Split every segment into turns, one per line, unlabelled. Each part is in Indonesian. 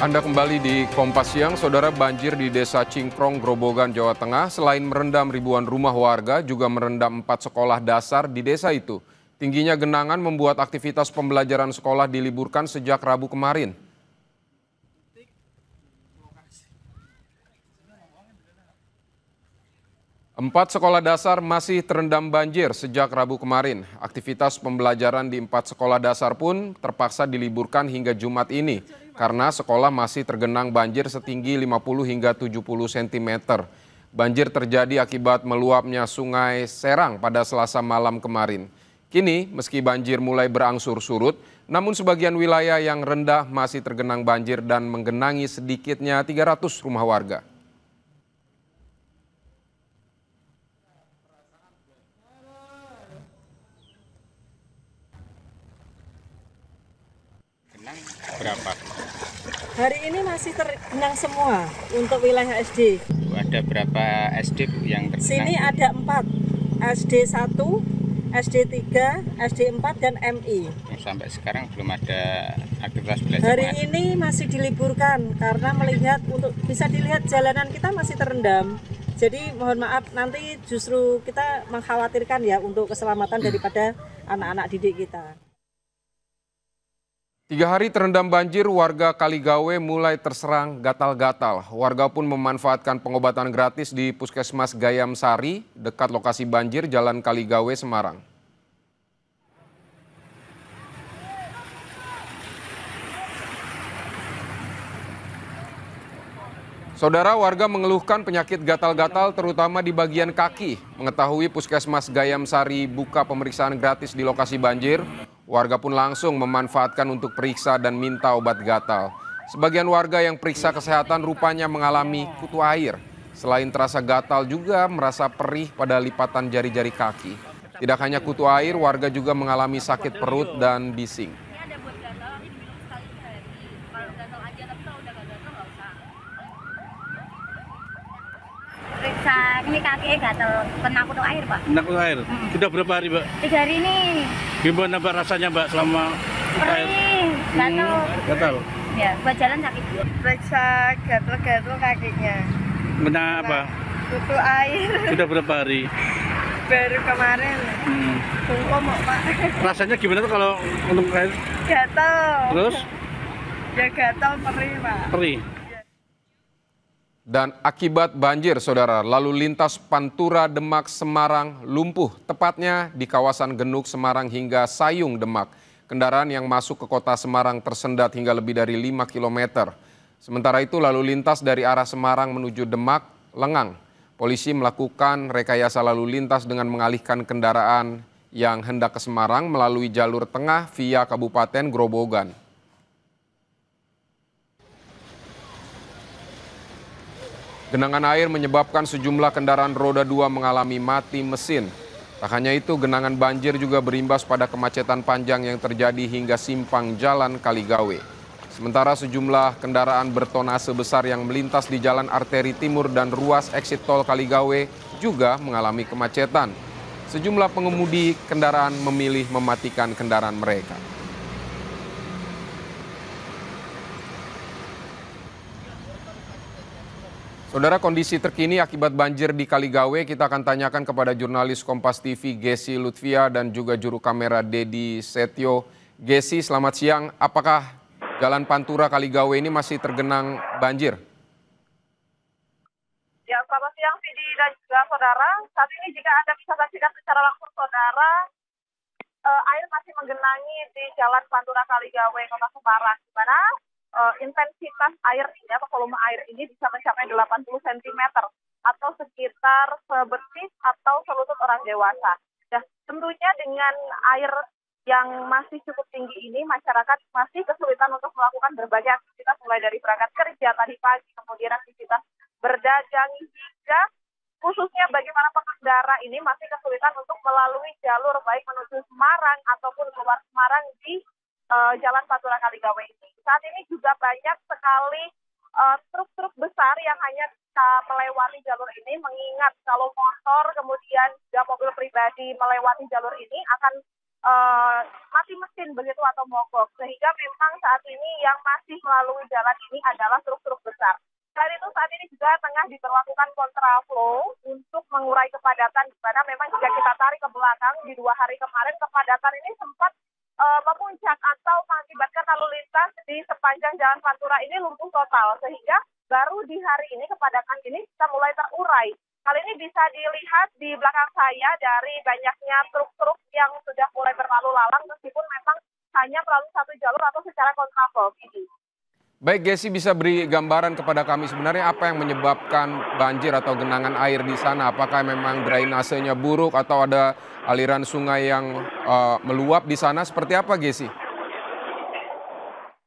Anda kembali di Kompas Siang, Saudara. Banjir di Desa Cingkrong, Grobogan, Jawa Tengah selain merendam ribuan rumah warga, juga merendam 4 sekolah dasar di desa itu. Tingginya genangan membuat aktivitas pembelajaran sekolah diliburkan sejak Rabu kemarin. 4 sekolah dasar masih terendam banjir sejak Rabu kemarin. Aktivitas pembelajaran di 4 sekolah dasar pun terpaksa diliburkan hingga Jumat ini karena sekolah masih tergenang banjir setinggi 50 hingga 70 cm. Banjir terjadi akibat meluapnya Sungai Serang pada Selasa malam kemarin. Kini, meski banjir mulai berangsur surut, namun sebagian wilayah yang rendah masih tergenang banjir dan menggenangi sedikitnya 300 rumah warga.
Genang berapa?
Hari ini masih tergenang semua untuk wilayah SD.
Ada berapa SD Bu yang tergenang?
Sini ada 4, SD 1, SD 3, SD 4, dan MI.
Sampai sekarang belum ada aktivitas belajar.
Hari ini masih diliburkan karena bisa dilihat jalanan kita masih terendam. Jadi mohon maaf, nanti justru kita mengkhawatirkan ya untuk keselamatan daripada anak-anak didik kita.
3 hari terendam banjir, warga Kaligawe mulai terserang gatal-gatal. Warga pun memanfaatkan pengobatan gratis di Puskesmas Gayam Sari, dekat lokasi banjir Jalan Kaligawe, Semarang. Saudara, warga mengeluhkan penyakit gatal-gatal terutama di bagian kaki. Mengetahui Puskesmas Gayam Sari buka pemeriksaan gratis di lokasi banjir, warga pun langsung memanfaatkan untuk periksa dan minta obat gatal. Sebagian warga yang periksa kesehatan rupanya mengalami kutu air. Selain terasa gatal juga merasa perih pada lipatan jari-jari kaki. Tidak hanya kutu air, warga juga mengalami sakit perut dan bising.
Periksa ini kaki gatal kena kutu air, Pak.
Kena kutu air. Sudah berapa hari, Mbak?
3 hari ini.
Gimana Mbak rasanya, Mbak, selama kutu air?
Perih, gatal.
Gatal.
Ya, buat jalan sakit.
Periksa gatal-gatal kakinya.
Kena apa?
Kutu air.
Sudah berapa hari?
Baru kemarin. Bungkam, Pak.
Rasanya gimana tuh kalau untuk air?
Gatal.
Terus?
Ya gatal, perih, Pak.
Perih.
Dan akibat banjir, Saudara, lalu lintas Pantura Demak Semarang lumpuh, tepatnya di kawasan Genuk Semarang hingga Sayung Demak. Kendaraan yang masuk ke kota Semarang tersendat hingga lebih dari 5 km. Sementara itu lalu lintas dari arah Semarang menuju Demak lengang. Polisi melakukan rekayasa lalu lintas dengan mengalihkan kendaraan yang hendak ke Semarang melalui jalur tengah via Kabupaten Grobogan. Genangan air menyebabkan sejumlah kendaraan roda 2 mengalami mati mesin. Tak hanya itu, genangan banjir juga berimbas pada kemacetan panjang yang terjadi hingga simpang Jalan Kaligawe. Sementara sejumlah kendaraan bertonase besar yang melintas di jalan arteri timur dan ruas eksit tol Kaligawe juga mengalami kemacetan. Sejumlah pengemudi kendaraan memilih mematikan kendaraan mereka. Saudara, kondisi terkini akibat banjir di Kaligawe kita akan tanyakan kepada jurnalis Kompas TV Gesi Lutfia dan juga juru kamera Dedi Setio. Gesi, selamat siang. Apakah Jalan Pantura Kaligawe ini masih tergenang banjir?
Ya, selamat siang, Vidi dan juga saudara. Saat ini jika Anda bisa saksikan secara langsung, saudara, air masih menggenangi di Jalan Pantura Kaligawe, Kota Semarang, di mana intensitas air ini atau volume air ini bisa mencapai 80 cm atau sekitar sebetis atau selutut orang dewasa. Nah, tentunya dengan air yang masih cukup tinggi ini, masyarakat masih kesulitan untuk melakukan berbagai aktivitas mulai dari berangkat kerja tadi pagi, kemudian aktivitas berdagang hingga khususnya bagi para pengendara ini masih kesulitan untuk melalui jalur baik menuju Semarang ataupun keluar Semarang di Jalan Pantura Kaligawe ini. Saat ini juga banyak sekali truk-truk besar yang hanya bisa melewati jalur ini, mengingat kalau motor kemudian juga mobil pribadi melewati jalur ini akan mati mesin begitu atau mogok, sehingga memang saat ini yang masih melalui jalan ini adalah truk-truk besar. Selain itu saat ini juga tengah diberlakukan kontraflow untuk mengurai kepadatan, di mana memang jika kita tarik ke belakang di 2 hari kemarin kepadatan ini sempat memuncak atau mengakibatkan lalu lintas di sepanjang Jalan Pantura ini lumpuh total, sehingga baru di hari ini kepadatan ini bisa mulai terurai. Hal ini bisa dilihat di belakang saya dari banyaknya truk-truk yang sudah mulai berlalu lalang meskipun memang hanya melalui satu jalur atau secara kontraflow.
Baik, Gesi, bisa beri gambaran kepada kami sebenarnya apa yang menyebabkan banjir atau genangan air di sana? Apakah memang drainasenya buruk atau ada aliran sungai yang meluap di sana? Seperti apa, Gesi?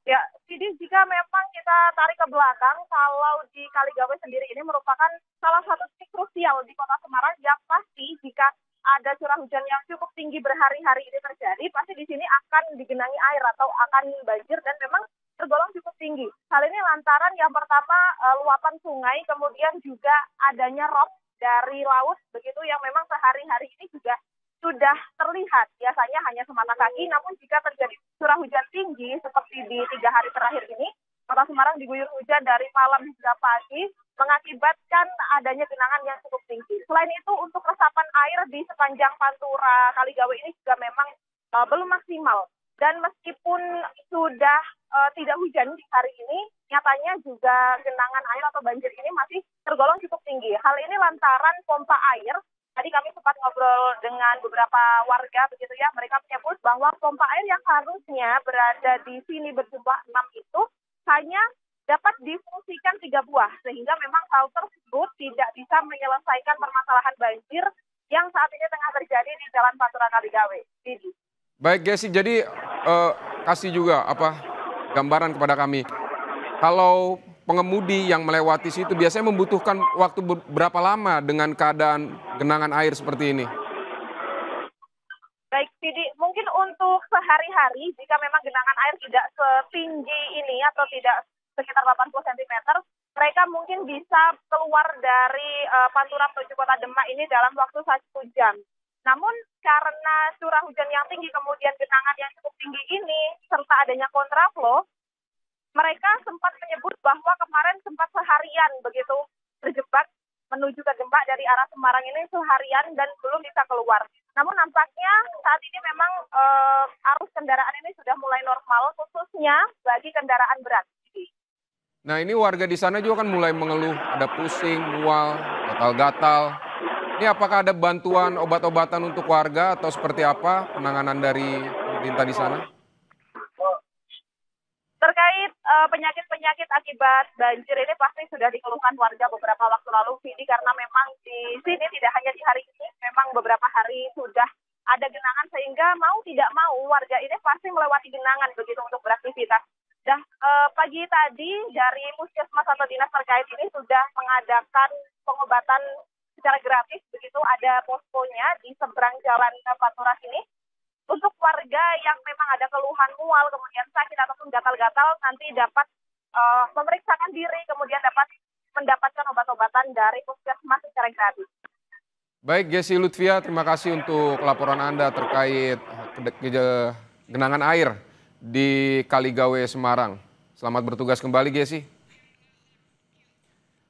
Ya, jadi jika memang kita tarik ke belakang, kalau di Kaligawe sendiri ini merupakan salah satu titik krusial di Kota Semarang yang pasti jika ada curah hujan yang cukup tinggi berhari-hari ini terjadi, pasti di sini akan digenangi air atau akan banjir dan memang tergolong cukup tinggi. Hal ini lantaran yang pertama luapan sungai, kemudian juga adanya rop dari laut begitu yang memang sehari-hari ini juga sudah terlihat. Biasanya hanya semata kaki, namun jika terjadi curah hujan tinggi seperti di 3 hari terakhir ini, Kota Semarang diguyur hujan dari malam hingga pagi, mengakibatkan adanya genangan yang cukup tinggi. Selain itu, untuk resapan air di sepanjang Pantura Kaligawe ini juga memang belum maksimal. Dan meskipun sudah tidak hujan di hari ini, nyatanya juga genangan air atau banjir ini masih tergolong cukup tinggi. Hal ini lantaran pompa air. Tadi kami sempat ngobrol dengan beberapa warga begitu ya, mereka menyebut bahwa pompa air yang harusnya berada di sini berjumlah 6 itu hanya dapat difungsikan 3 buah, sehingga memang hal tersebut tidak bisa menyelesaikan permasalahan banjir yang saat ini tengah terjadi di Jalan Pantura Kaligawe.
Baik, Gesi, jadi kasih juga gambaran kepada kami. Kalau pengemudi yang melewati situ biasanya membutuhkan waktu berapa lama dengan keadaan genangan air seperti ini?
Baik, Sidi, mungkin untuk sehari-hari jika memang genangan air tidak setinggi ini atau tidak sekitar 80 cm, mereka mungkin bisa keluar dari Pantura menuju Kota Demak ini dalam waktu 1 jam. Namun karena curah hujan yang tinggi kemudian genangan yang cukup tinggi ini serta adanya kontraflow, mereka sempat menyebut bahwa kemarin sempat seharian begitu terjebak menuju ke Demak dari arah Semarang ini seharian dan belum bisa keluar. Namun nampaknya saat ini memang arus kendaraan ini sudah mulai normal khususnya bagi kendaraan berat.
Nah, ini warga di sana juga kan mulai mengeluh ada pusing, mual, gatal-gatal. Ini apakah ada bantuan obat-obatan untuk warga atau seperti apa penanganan dari pemerintah di sana?
Terkait penyakit-penyakit akibat banjir ini pasti sudah dikeluhkan warga beberapa waktu lalu, Vidi, karena memang di sini tidak hanya di hari ini, memang beberapa hari sudah ada genangan sehingga mau tidak mau warga ini pasti melewati genangan begitu untuk beraktivitas. Dan pagi tadi dari puskesmas atau dinas terkait ini sudah mengadakan pengobatan secara gratis begitu, ada poskonya di seberang Jalan Pantura ini. Untuk warga yang memang ada keluhan mual, kemudian sakit ataupun gatal-gatal, nanti dapat memeriksakan diri, kemudian dapat mendapatkan obat-obatan dari puskesmas secara gratis.
Baik, Gesi Lutfia, terima kasih untuk laporan Anda terkait genangan air di Kaligawe, Semarang. Selamat bertugas kembali, Gesi.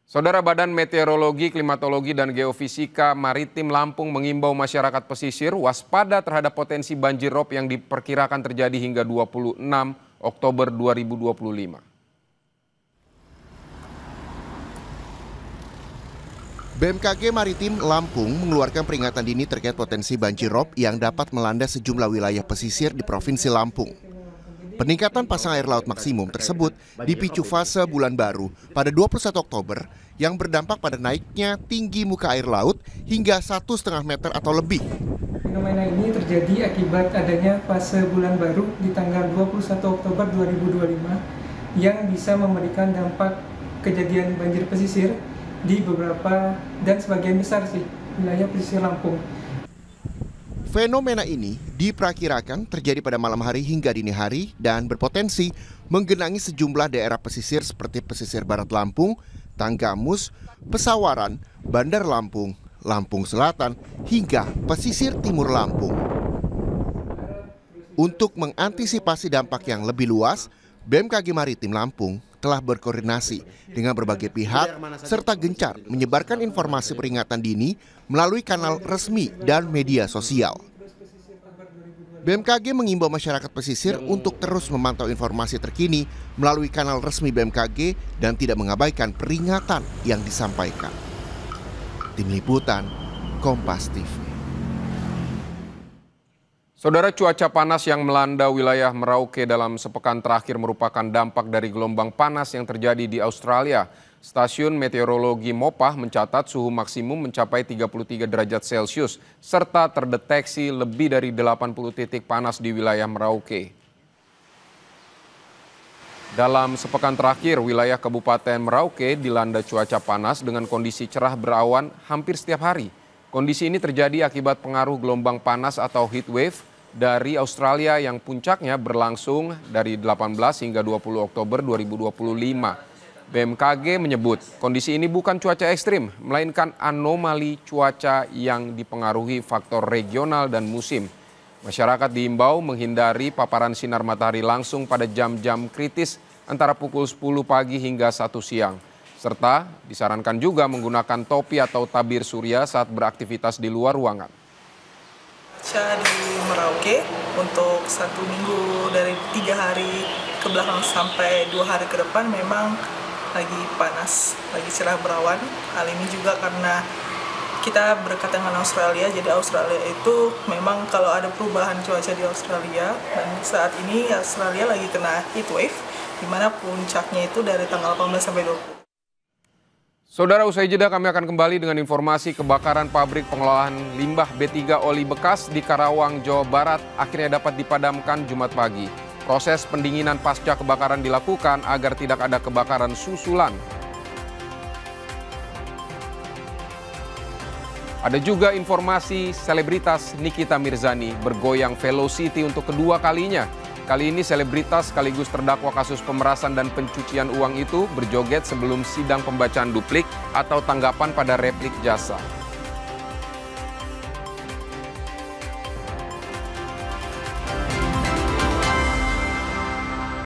Saudara, Badan Meteorologi, Klimatologi, dan Geofisika Maritim Lampung mengimbau masyarakat pesisir waspada terhadap potensi banjir rob yang diperkirakan terjadi hingga 26 Oktober 2025.
BMKG Maritim Lampung mengeluarkan peringatan dini terkait potensi banjir rob yang dapat melanda sejumlah wilayah pesisir di Provinsi Lampung. Peningkatan pasang air laut maksimum tersebut dipicu fase bulan baru pada 21 Oktober yang berdampak pada naiknya tinggi muka air laut hingga 1,5 meter atau lebih.
Fenomena ini terjadi akibat adanya fase bulan baru di tanggal 21 Oktober 2025 yang bisa memberikan dampak kejadian banjir pesisir di beberapa dan sebagian besar wilayah pesisir Lampung.
Fenomena ini diperkirakan terjadi pada malam hari hingga dini hari dan berpotensi menggenangi sejumlah daerah pesisir seperti pesisir barat Lampung, Tanggamus, Pesawaran, Bandar Lampung, Lampung Selatan, hingga pesisir timur Lampung. Untuk mengantisipasi dampak yang lebih luas, BMKG Maritim Lampung telah berkoordinasi dengan berbagai pihak serta gencar menyebarkan informasi peringatan dini melalui kanal resmi dan media sosial. BMKG mengimbau masyarakat pesisir untuk terus memantau informasi terkini melalui kanal resmi BMKG dan tidak mengabaikan peringatan yang disampaikan. Tim Liputan, Kompas TV.
Saudara, cuaca panas yang melanda wilayah Merauke dalam sepekan terakhir merupakan dampak dari gelombang panas yang terjadi di Australia. Stasiun Meteorologi Mopah mencatat suhu maksimum mencapai 33 derajat Celcius serta terdeteksi lebih dari 80 titik panas di wilayah Merauke. Dalam sepekan terakhir, wilayah Kabupaten Merauke dilanda cuaca panas dengan kondisi cerah berawan hampir setiap hari. Kondisi ini terjadi akibat pengaruh gelombang panas atau heat wave dari Australia yang puncaknya berlangsung dari 18 hingga 20 Oktober 2025. BMKG menyebut kondisi ini bukan cuaca ekstrim, melainkan anomali cuaca yang dipengaruhi faktor regional dan musim. Masyarakat diimbau menghindari paparan sinar matahari langsung pada jam-jam kritis antara pukul 10 pagi hingga 1 siang. Serta disarankan juga menggunakan topi atau tabir surya saat beraktivitas di luar ruangan.
Di Merauke untuk 1 minggu dari 3 hari ke belakang sampai 2 hari ke depan memang lagi panas, lagi cerah berawan. Hal ini juga karena kita berdekatan dengan Australia, jadi Australia itu memang kalau ada perubahan cuaca di Australia, dan saat ini Australia lagi kena heat wave, di mana puncaknya itu dari tanggal 18 sampai 20.
Saudara, usai jeda kami akan kembali dengan informasi kebakaran pabrik pengolahan limbah B3 Oli bekas di Karawang, Jawa Barat akhirnya dapat dipadamkan Jumat pagi. Proses pendinginan pasca kebakaran dilakukan agar tidak ada kebakaran susulan. Ada juga informasi selebritas Nikita Mirzani bergoyang Velocity untuk kedua kalinya. Kali ini selebritas sekaligus terdakwa kasus pemerasan dan pencucian uang itu berjoget sebelum sidang pembacaan duplik atau tanggapan pada replik jasa.